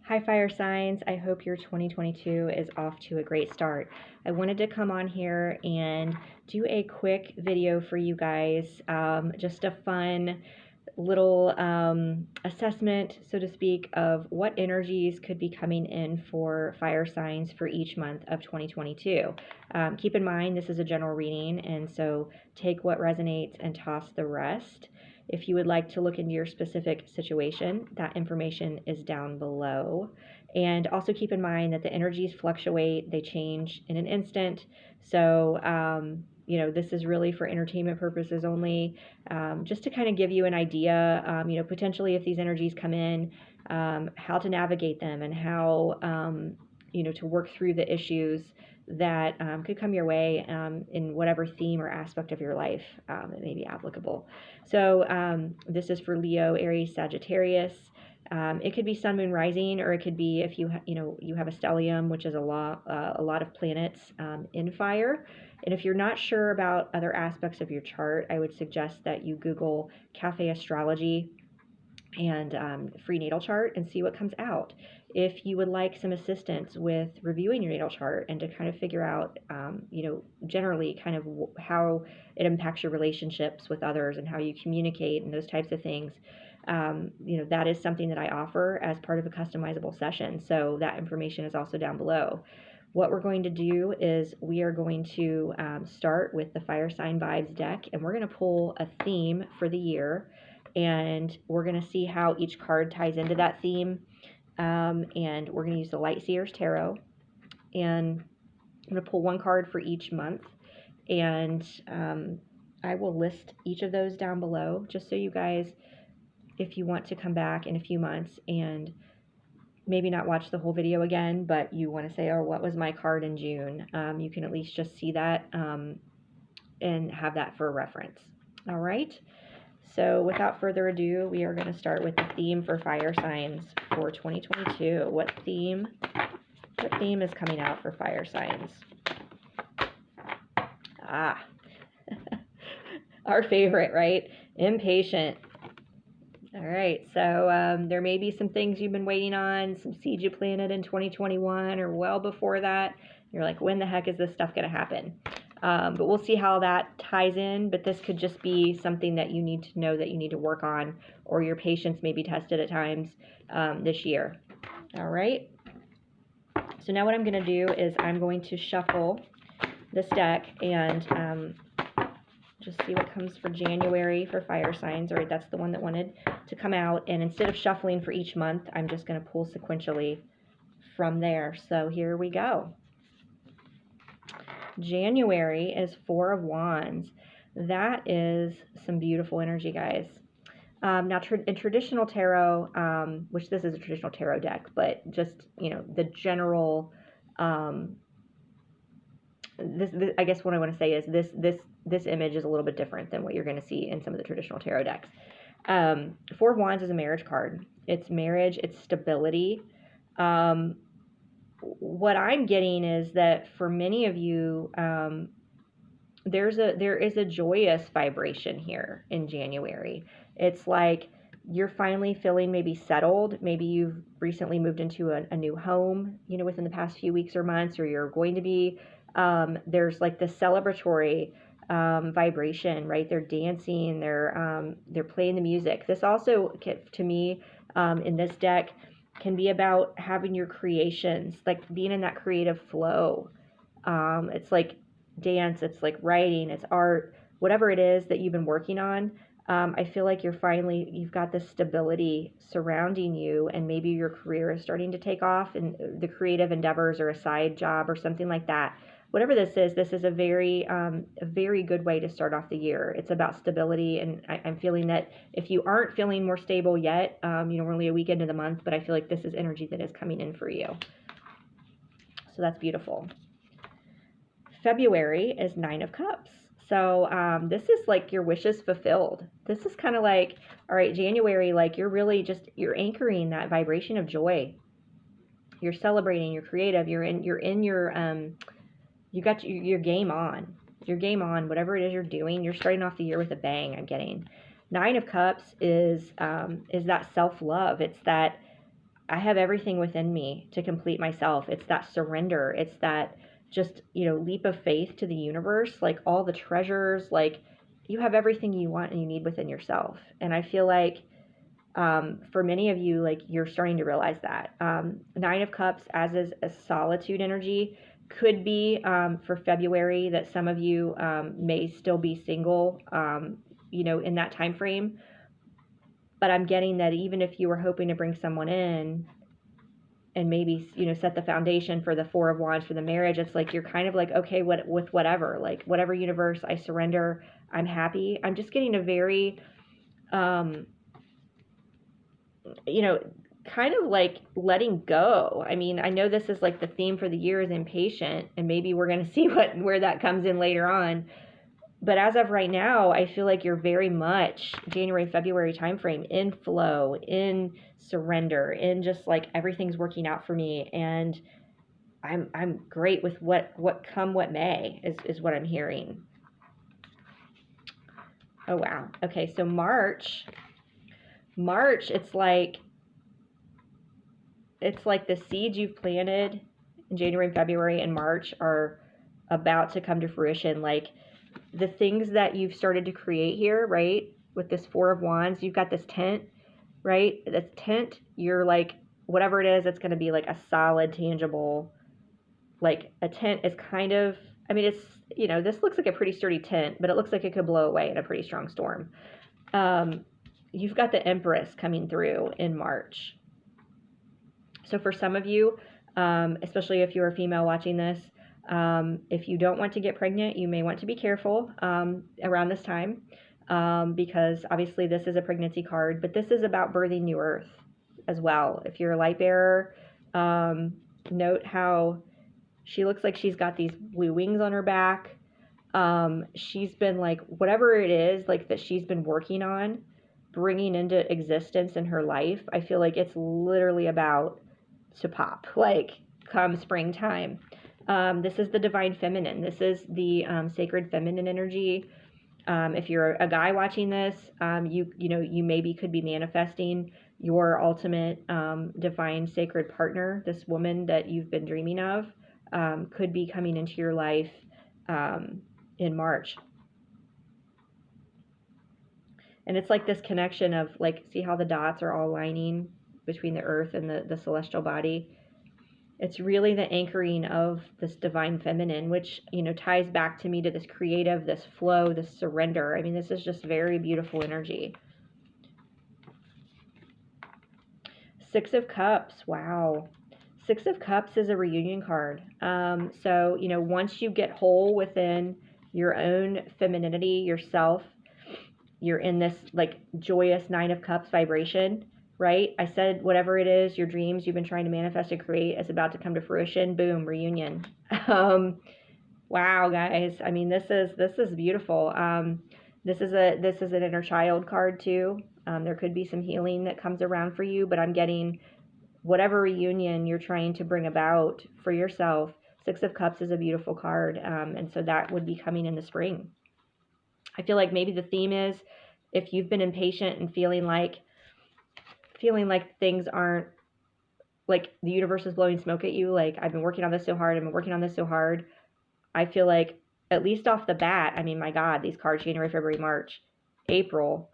Hi, fire signs. I hope your 2022 is off to a great start. I wanted to come on here and do a quick video for you guys, just a fun little assessment, so to speak, of what energies could be coming in for fire signs for each month of 2022. Keep in mind, this is a general reading, and so take what resonates and toss the rest. If you would like to look into your specific situation, that information is down below. And also keep in mind that the energies fluctuate, they change in an instant. So, this is really for entertainment purposes only, just to kind of give you an idea, potentially if these energies come in, how to navigate them and how, to work through the issues that could come your way in whatever theme or aspect of your life that may be applicable. So this is for Leo, Aries, Sagittarius. It could be Sun, Moon, Rising, or it could be if you have a stellium, which is a lot of planets in fire. And if you're not sure about other aspects of your chart, I would suggest that you Google Cafe Astrology and free natal chart and see what comes out. If you would like some assistance with reviewing your natal chart and to kind of figure out, generally kind of how it impacts your relationships with others and how you communicate and those types of things, that is something that I offer as part of a customizable session. So that information is also down below. What we're going to do is we are going to start with the Fire Sign Vibes deck, and we're going to pull a theme for the year, and we're going to see how each card ties into that theme. And we're going to use the Light Seers Tarot, and I'm going to pull one card for each month, and I will list each of those down below just so you guys, if you want to come back in a few months and maybe not watch the whole video again, but you want to say, oh, what was my card in June? You can at least just see that and have that for reference. All right. So without further ado, we are going to start with the theme for fire signs for 2022. What theme is coming out for fire signs? Our favorite, right? Impatient. All right, so there may be some things you've been waiting on, some seeds you planted in 2021 or well before that. You're like, when the heck is this stuff going to happen? But we'll see how that ties in. But this could just be something that you need to know that you need to work on, or your patience may be tested at times this year. All right. So now what I'm going to do is I'm going to shuffle this deck and just see what comes for January for fire signs. All right, that's the one that wanted to come out. And instead of shuffling for each month, I'm just going to pull sequentially from there. So here we go. January is Four of Wands. That is some beautiful energy, guys. Now, in traditional tarot, which this is a traditional tarot deck, but just, the general, this I guess what I want to say is this image is a little bit different than what you're going to see in some of the traditional tarot decks. Four of Wands is a marriage card. It's marriage, it's stability. What I'm getting is that for many of you, there is a joyous vibration here in January. It's like you're finally feeling maybe settled. Maybe you've recently moved into a new home, within the past few weeks or months, or you're going to be. There's like the celebratory vibration, right? They're dancing, they're playing the music. This also, to me, in this deck, can be about having your creations, like being in that creative flow. It's like dance, it's like writing, it's art, whatever it is that you've been working on. I feel like you've got this stability surrounding you, and maybe your career is starting to take off and the creative endeavors or a side job or something like that. Whatever this is a very good way to start off the year. It's about stability, and I'm feeling that if you aren't feeling more stable yet, we're only a week into the month, but I feel like this is energy that is coming in for you. So that's beautiful. February is Nine of Cups. So this is like your wishes fulfilled. This is kind of like, all right, January, like you're anchoring that vibration of joy. You're celebrating, you're creative, you got your game on. Your game on, whatever it is you're doing, you're starting off the year with a bang, I'm getting. Nine of Cups is that self-love. It's that I have everything within me to complete myself. It's that surrender. It's that just, leap of faith to the universe, like all the treasures, like you have everything you want and you need within yourself. And I feel like for many of you, like you're starting to realize that. Nine of Cups, as is a solitude energy, could be for February that some of you may still be single, in that time frame. But I'm getting that even if you were hoping to bring someone in and maybe, set the foundation for the Four of Wands for the marriage, it's like you're kind of like, okay, with whatever, like whatever universe, I surrender, I'm happy. I'm just getting a very, kind of like letting go. I mean, I know this is like the theme for the year is impatient, and maybe we're going to see where that comes in later on. But as of right now, I feel like you're very much January, February timeframe in flow, in surrender, in just like everything's working out for me, and I'm great with what come what may is what I'm hearing. Oh wow. Okay, so March, it's like the seeds you've planted in January and February and March are about to come to fruition. Like the things that you've started to create here, right? With this Four of Wands, you've got this tent, right? This tent, you're like, whatever it is, it's going to be like a solid, tangible, like a tent is kind of, I mean, it's, this looks like a pretty sturdy tent, but it looks like it could blow away in a pretty strong storm. You've got the Empress coming through in March. So for some of you, especially if you're a female watching this, if you don't want to get pregnant, you may want to be careful around this time because obviously this is a pregnancy card, but this is about birthing new earth as well. If you're a light bearer, note how she looks like she's got these blue wings on her back. She's been like, whatever it is like that she's been working on, bringing into existence in her life, I feel like it's literally about to pop, like come springtime. This is the divine feminine. This is the sacred feminine energy. If you're a guy watching this, you maybe could be manifesting your ultimate divine sacred partner. This woman that you've been dreaming of could be coming into your life in March. And it's like this connection of like, see how the dots are all lining between the earth and the celestial body. It's really the anchoring of this divine feminine, which, ties back to me to this creative, this flow, this surrender. I mean, this is just very beautiful energy. Six of Cups. Wow. Six of Cups is a reunion card. So, once you get whole within your own femininity, yourself, you're in this like joyous Nine of Cups vibration, right? I said whatever it is, your dreams you've been trying to manifest and create is about to come to fruition. Boom, reunion. Wow, guys. I mean, this is beautiful. This is an inner child card too. There could be some healing that comes around for you, but I'm getting whatever reunion you're trying to bring about for yourself. Six of Cups is a beautiful card, and so that would be coming in the spring. I feel like maybe the theme is if you've been impatient and feeling like things aren't, like the universe is blowing smoke at you, like I've been working on this so hard. I feel like at least off the bat, I mean, my God, these cards, January, February, March, April,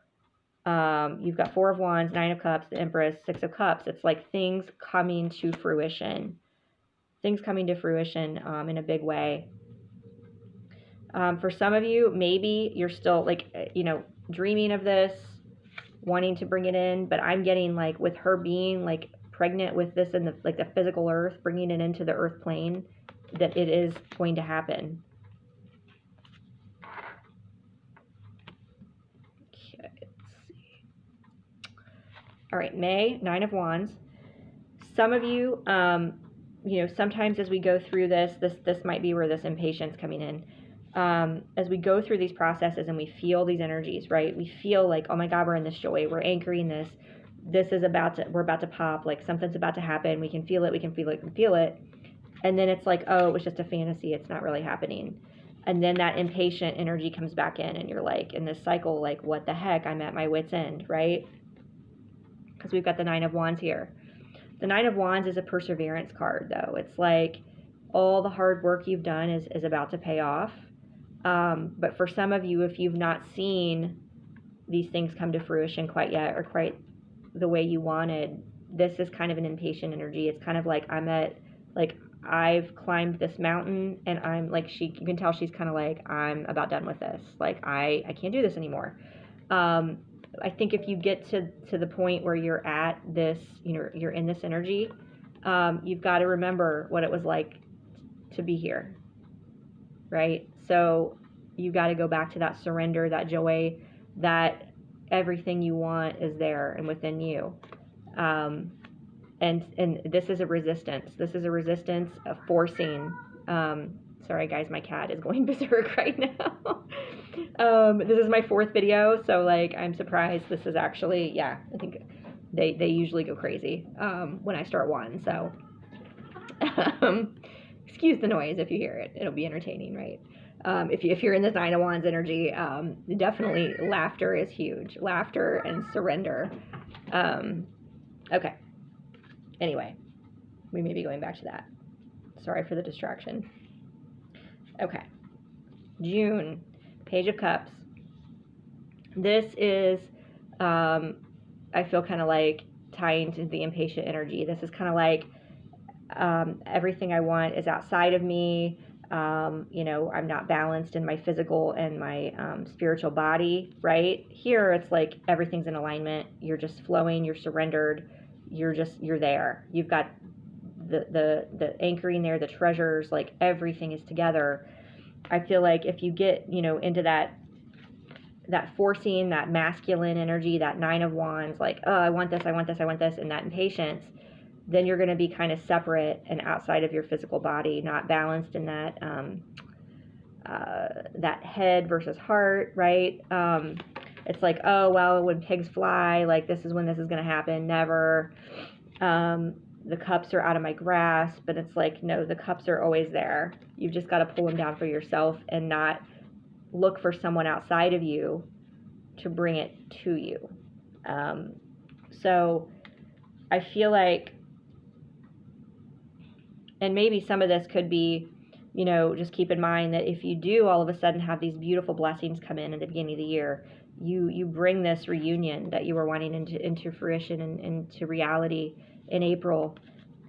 you've got Four of Wands, Nine of Cups, the Empress, Six of Cups. It's like things coming to fruition in a big way. For some of you, maybe you're still like, dreaming of this, wanting to bring it in, but I'm getting like with her being like pregnant with this in the physical earth, bringing it into the earth plane, that it is going to happen. Okay, let's see. All right, May, Nine of Wands. Some of you, sometimes as we go through this might be where this impatience coming in. As we go through these processes and we feel these energies, right? We feel like, oh my God, we're in this joy. We're anchoring this. We're about to pop. Like something's about to happen. We can feel it. And then it's like, oh, it was just a fantasy. It's not really happening. And then that impatient energy comes back in and you're like in this cycle, like, what the heck? I'm at my wit's end, right? Because we've got the Nine of Wands here. The Nine of Wands is a perseverance card, though. It's like all the hard work you've done is about to pay off. But for some of you, if you've not seen these things come to fruition quite yet, or quite the way you wanted, this is kind of an impatient energy. It's kind of like I've climbed this mountain, and I'm like, you can tell she's kind of like, I'm about done with this. Like, I can't do this anymore. I think if you get to the point where you're at this, you're in this energy, you've got to remember what it was like to be here, right? So you got to go back to that surrender, that joy, that everything you want is there and within you. And this is a resistance. This is a resistance of forcing. Sorry guys, my cat is going berserk right now. This is my 4th video, so like I'm surprised. This is actually, yeah, I think they usually go crazy when I start one. So excuse the noise if you hear it. It'll be entertaining, right? If you're in this Nine of Wands energy, definitely laughter is huge. Laughter and surrender. Okay. Anyway, we may be going back to that. Sorry for the distraction. Okay. June, Page of Cups. This is, I feel kind of like tying to the impatient energy. This is kind of like everything I want is outside of me. I'm not balanced in my physical and my spiritual body, right? Here, it's like everything's in alignment. You're just flowing. You're surrendered. You're there. You've got the anchoring there, the treasures, like everything is together. I feel like if you get, into that forcing, that masculine energy, that Nine of Wands, like, oh, I want this, I want this, I want this, and that impatience, then you're going to be kind of separate and outside of your physical body, not balanced in that that head versus heart, right? It's like, oh, well, when pigs fly, like, this is when this is going to happen. Never. The cups are out of my grasp, but it's like, no, the cups are always there. You've just got to pull them down for yourself and not look for someone outside of you to bring it to you. So I feel like, and maybe some of this could be, just keep in mind that if you do all of a sudden have these beautiful blessings come in at the beginning of the year, you bring this reunion that you were wanting into fruition and into reality in April,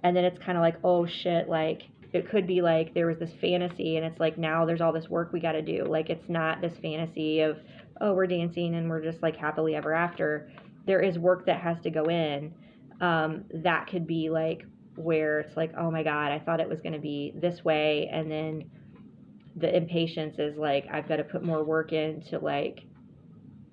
and then it's kind of like, oh shit, like it could be like there was this fantasy, and it's like now there's all this work we got to do. Like, it's not this fantasy of, oh, we're dancing and we're just like happily ever after. There is work that has to go in. That could be like where it's like, oh my God, I thought it was going to be this way, and then the impatience is like, I've got to put more work in to like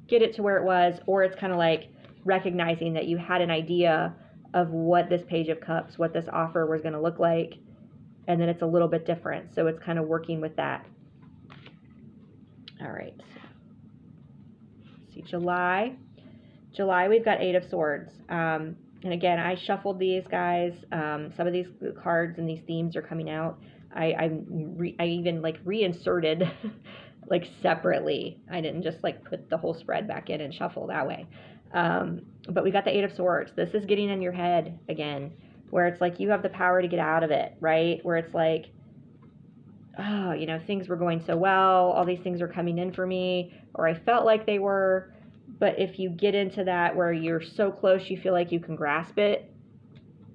get it to where it was. Or it's kind of like recognizing that you had an idea of what this Page of Cups, what this offer was going to look like, and then it's a little bit different. So it's kind of working with that. All right. Let's see, July, we've got 8 of Swords. And again, I shuffled these guys. Some of these cards and these themes are coming out. I even like reinserted like separately. I didn't just like put the whole spread back in and shuffle that way. But we got the 8 of Swords. This is getting in your head again, where it's like you have the power to get out of it, right? Where it's like, oh, things were going so well. All these things are coming in for me, or I felt like they were. But if you get into that where you're so close, you feel like you can grasp it,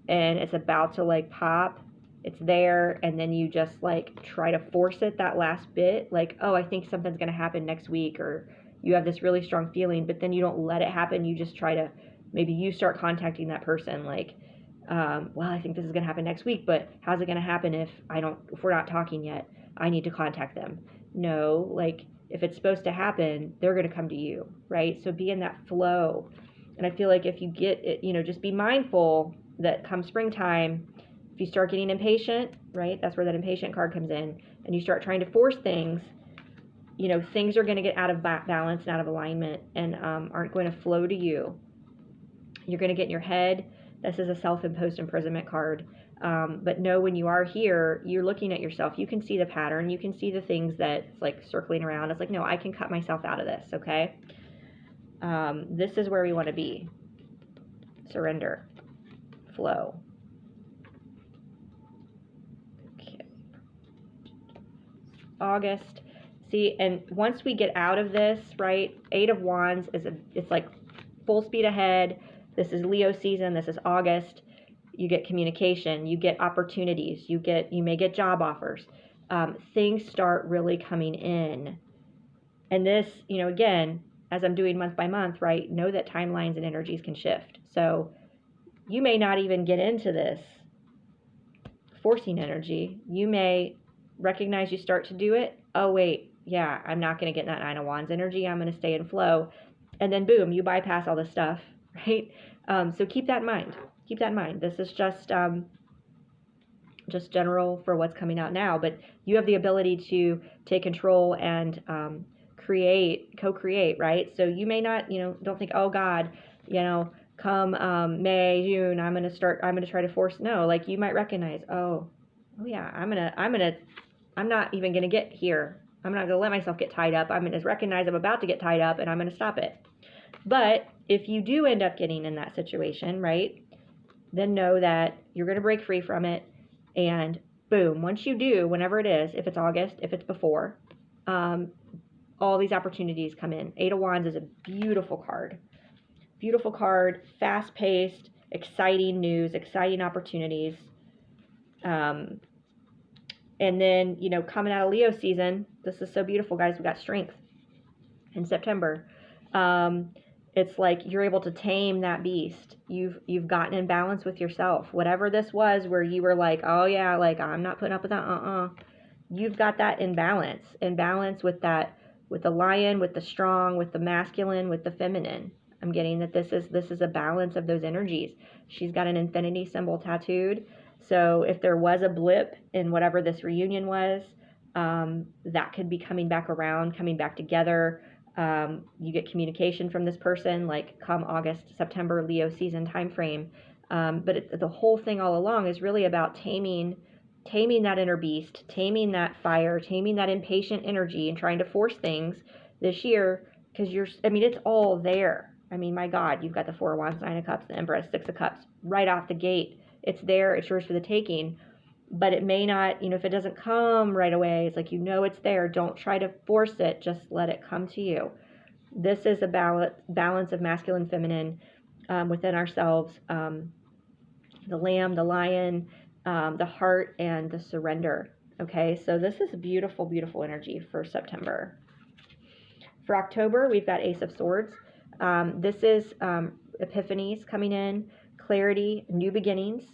and it's about to like pop, it's there, and then you just like try to force it that last bit, like, oh, I think something's going to happen next week, or you have this really strong feeling, but then you don't let it happen. You just try to, maybe you start contacting that person, like, well, I think this is going to happen next week, but how's it going to happen if we're not talking yet? I need to contact them. No, like, if it's supposed to happen, they're going to come to you, right? So be in that flow. And I feel like if you get it, just be mindful that come springtime, if you start getting impatient, right? That's where that impatient card comes in, and you start trying to force things, things are going to get out of balance and out of alignment, and aren't going to flow to you. You're going to get in your head. This is a self-imposed imprisonment card. But know when you are here, you're looking at yourself. You can see the pattern. You can see the things that's like circling around. It's like, no, I can cut myself out of this, okay? This is where we want to be. Surrender. Flow. August. See, and once we get out of this, right, Eight of Wands it's like full speed ahead. This is Leo season. This is August. You get communication. You get opportunities. You may get job offers. Things start really coming in. And this, again, as I'm doing month by month, right, know that timelines and energies can shift. So you may not even get into this forcing energy. You may recognize you start to do it. Oh, wait, yeah, I'm not going to get that Nine of Wands energy. I'm going to stay in flow. And then boom, you bypass all this stuff, right? So keep that in mind. Keep that in mind. This is just general for what's coming out now, but you have the ability to take control and co-create, right? So you may not, don't think, oh God, come May, June, I'm going to try to force. No, like you might recognize, oh yeah, I'm not even going to get here. I'm not going to let myself get tied up. I'm going to recognize I'm about to get tied up and I'm going to stop it. But if you do end up getting in that situation, right, then know that you're going to break free from it. And boom, once you do, whenever it is, if it's August, if it's before, all these opportunities come in. Eight of Wands is a beautiful card. Beautiful card, fast-paced, exciting news, exciting opportunities. And then, coming out of Leo season, this is so beautiful, guys. We got strength in September. It's like you're able to tame that beast. You've gotten in balance with yourself. Whatever this was where you were like, oh yeah, like I'm not putting up with that, you've got that in balance with that, with the lion, with the strong, with the masculine, with the feminine. I'm getting that this is a balance of those energies. She's got an infinity symbol tattooed. So if there was a blip in whatever this reunion was, that could be coming back around, coming back together. You get communication from this person, like come August, September, Leo season time frame. But the whole thing all along is really about taming that inner beast, taming that fire, taming that impatient energy, and trying to force things this year because it's all there. I mean, my God, you've got the Four of Wands, Nine of Cups, the Empress, Six of Cups, right off the gate. It's there. It's yours for the taking. But it may not, if it doesn't come right away, it's like, it's there. Don't try to force it. Just let it come to you. This is a balance of masculine, feminine within ourselves. The lamb, the lion, the heart, and the surrender. Okay, so this is a beautiful, beautiful energy for September. For October, we've got Ace of Swords. This is epiphanies coming in, clarity, new beginnings.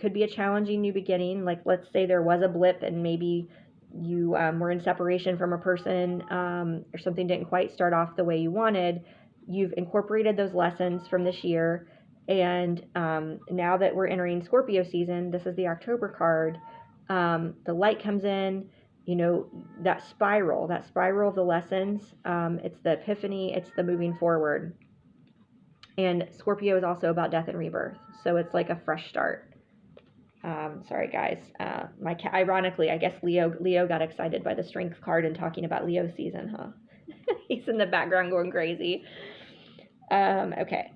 Could be a challenging new beginning. Like, let's say there was a blip and maybe you were in separation from a person or something didn't quite start off the way you wanted. You've incorporated those lessons from this year. And now that we're entering Scorpio season, this is the October card. The light comes in, that spiral of the lessons. It's the epiphany. It's the moving forward. And Scorpio is also about death and rebirth. So it's like a fresh start. Sorry, guys. Ironically, I guess Leo got excited by the strength card and talking about Leo season, huh? He's in the background going crazy. Okay.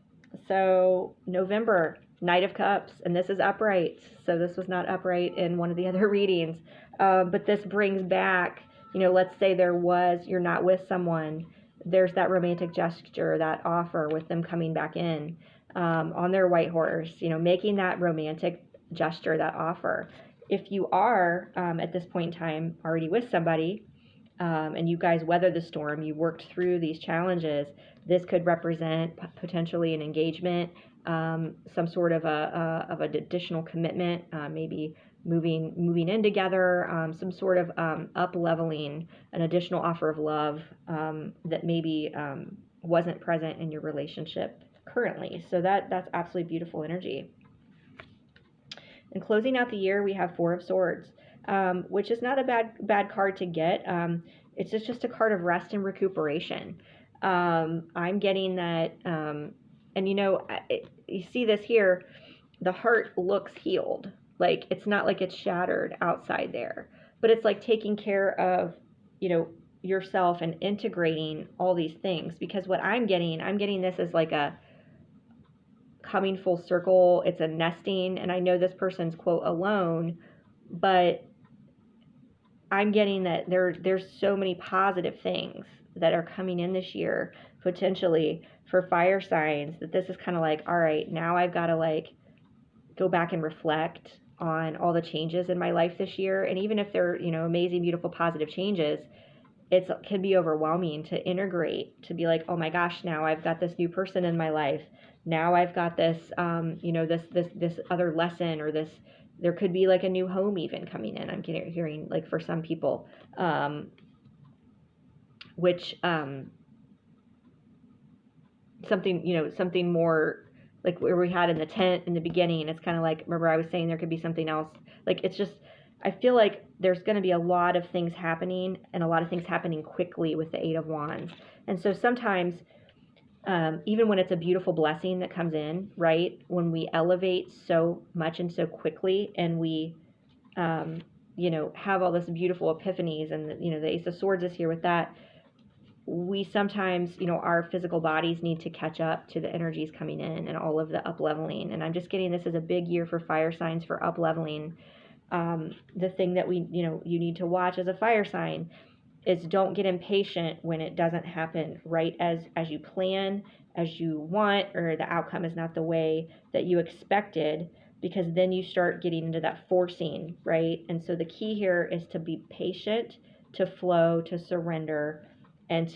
So November, Knight of Cups, and this is upright. So this was not upright in one of the other readings. But this brings back, let's say you're not with someone. There's that romantic gesture, that offer with them coming back in on their white horse, making that romantic gesture, that offer. If you are at this point in time already with somebody and you guys weather the storm, you worked through these challenges, this could represent potentially an engagement, some sort of an additional commitment, maybe moving in together, some sort of up-leveling, an additional offer of love that maybe wasn't present in your relationship currently. So that's absolutely beautiful energy. And closing out the year, we have Four of Swords, which is not a bad card to get. It's just a card of rest and recuperation. I'm getting that, and you see this here, the heart looks healed. Like, it's not like it's shattered outside there, but it's like taking care of, yourself and integrating all these things. Because what I'm getting this as like a coming full circle. It's a nesting, and I know this person's, quote, alone, but I'm getting that there's so many positive things that are coming in this year potentially for fire signs, that this is kind of like, all right, now I've got to like go back and reflect on all the changes in my life this year. And even if they're, amazing, beautiful, positive changes, it can be overwhelming to integrate, to be like, oh my gosh, now I've got this new person in my life. Now I've got this, this other lesson, or this, there could be like a new home even coming in. I'm hearing like for some people, which, something more like where we had in the tent in the beginning. It's kind of like, remember I was saying there could be something else. Like, it's just, I feel like there's going to be a lot of things happening, and a lot of things happening quickly with the Eight of Wands. And so sometimes, even when it's a beautiful blessing that comes in, right, when we elevate so much and so quickly, and we, have all this beautiful epiphanies, and, the Ace of Swords is here with that, we sometimes, our physical bodies need to catch up to the energies coming in and all of the up leveling. And I'm just getting this as a big year for fire signs for up leveling. The thing that you need to watch as a fire sign is don't get impatient when it doesn't happen right as you plan, as you want, or the outcome is not the way that you expected, because then you start getting into that forcing, right? And so the key here is to be patient, to flow, to surrender, and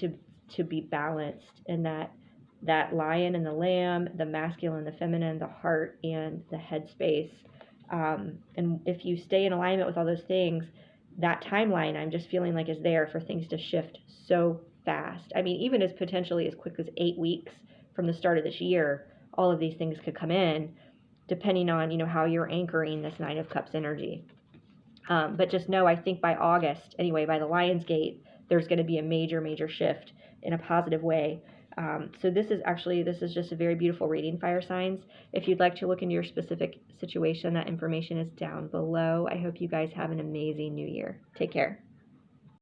to be balanced in that lion and the lamb, the masculine, the feminine, the heart, and the headspace. And if you stay in alignment with all those things, that timeline, I'm just feeling like, is there for things to shift so fast. I mean, even as potentially as quick as 8 weeks from the start of this year, all of these things could come in, depending on, how you're anchoring this Nine of Cups energy. But just know, I think by August, anyway, by the Lion's Gate, there's going to be a major, major shift in a positive way. So this is just a very beautiful reading, fire signs. If you'd like to look into your specific situation, that information is down below. I hope you guys have an amazing new year. Take care.